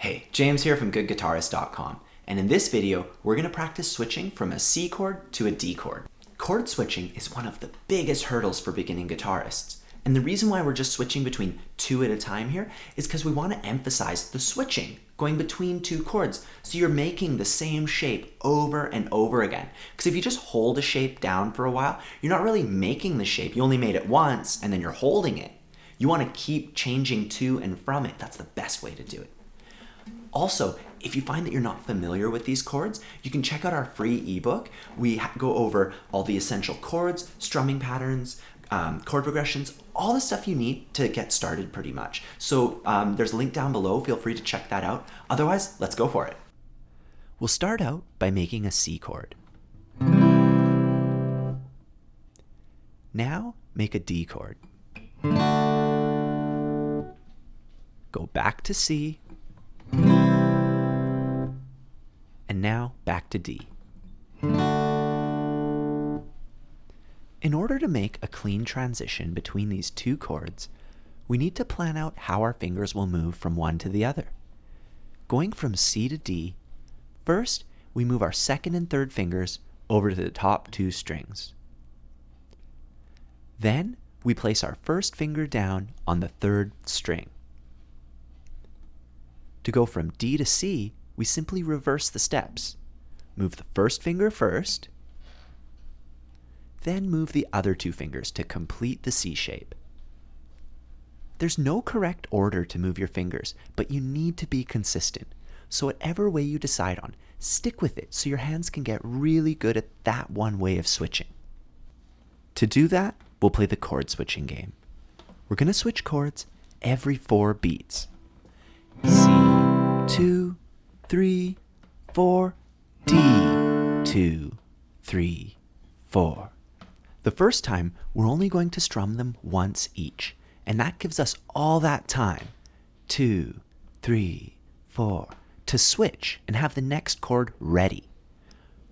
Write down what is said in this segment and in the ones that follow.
Hey, James here from goodguitarist.com, and in this video, we're going to practice switching from a C chord to a D chord. Chord switching is one of the biggest hurdles for beginning guitarists, and the reason why we're just switching between two at a time here is because we want to emphasize the switching, going between two chords, so you're making the same shape over and over again. Because if you just hold a shape down for a while, you're not really making the shape, you only made it once, and then you're holding it. You want to keep changing to and from it. That's the best way to do it. Also, if you find that you're not familiar with these chords, you can check out our free ebook. We go over all the essential chords, strumming patterns, chord progressions, all the stuff you need to get started pretty much. So there's a link down below. Feel free to check that out. Otherwise, let's go for it. We'll start out by making a C chord. Now make a D chord. Go back to C. And now back to D. In order to make a clean transition between these two chords, we need to plan out how our fingers will move from one to the other. Going from C to D, first we move our second and third fingers over to the top two strings. Then we place our first finger down on the third string. To go from D to C, we simply reverse the steps. Move the first finger first, then move the other two fingers to complete the C shape. There's no correct order to move your fingers, but you need to be consistent. So whatever way you decide on, stick with it so your hands can get really good at that one way of switching. To do that, we'll play the chord switching game. We're going to switch chords every 4 beats. C, 2, 3, 4, D, 2, 3, 4. The first time, we're only going to strum them once each, and that gives us all that time, 2, 3, 4, to switch and have the next chord ready.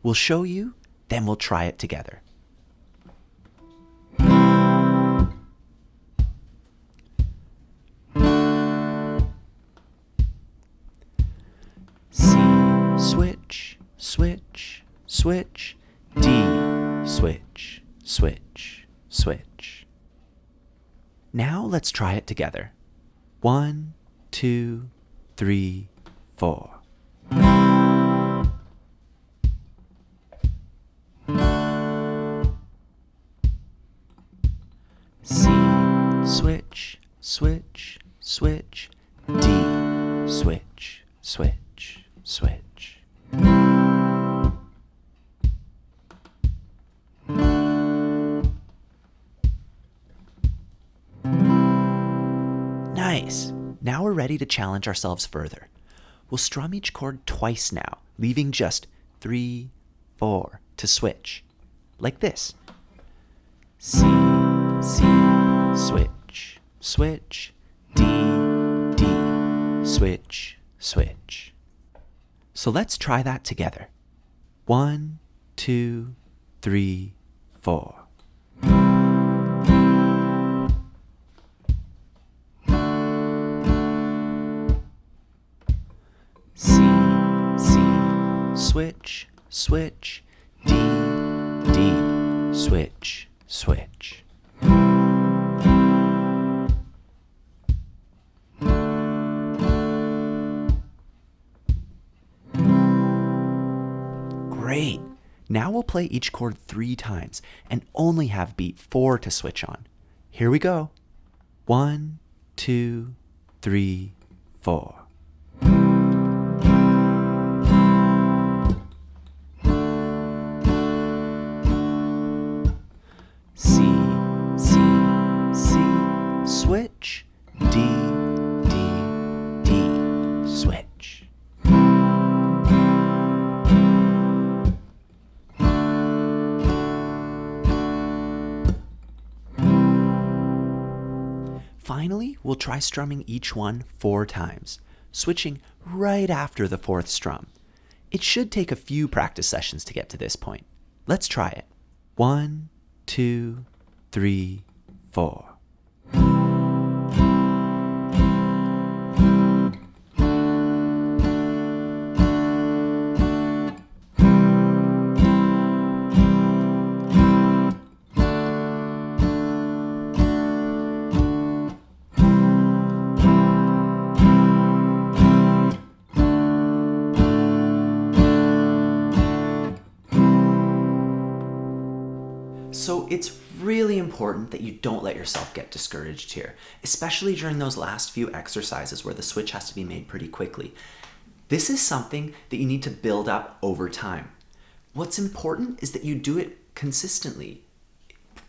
We'll show you, then we'll try it together. Switch, switch, switch, D, switch, switch, switch. Now let's try it together. 1, 2, 3, 4. C, switch, switch, switch, D, switch, switch, switch. Nice! Now we're ready to challenge ourselves further. We'll strum each chord twice now, leaving just 3, 4 to switch. Like this. C, C, switch, switch, D, D, switch, switch. So let's try that together. 1, 2, 3, 4. C, C, switch, switch, D, D, switch, switch. Great! Now we'll play each chord 3 times and only have beat 4 to switch on. Here we go. 1, 2, 3, 4. C, C, C, switch, D, D, D, switch. Finally, we'll try strumming each one 4 times, switching right after the 4th strum. It should take a few practice sessions to get to this point. Let's try it. 1, 2, 3, 4. So it's really important that you don't let yourself get discouraged here, especially during those last few exercises where the switch has to be made pretty quickly. This is something that you need to build up over time. What's important is that you do it consistently.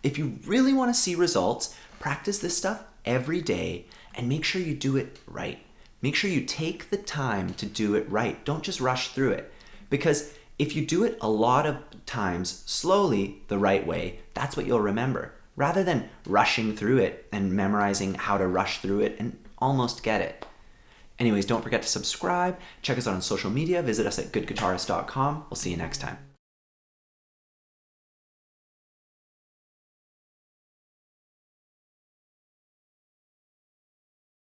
If you really want to see results, practice this stuff every day and make sure you do it right. Make sure you take the time to do it right. Don't just rush through it. Because if you do it a lot of times slowly, the right way, that's what you'll remember, rather than rushing through it and memorizing how to rush through it and almost get it. Anyways, don't forget to subscribe, check us out on social media, visit us at goodguitarist.com. We'll see you next time.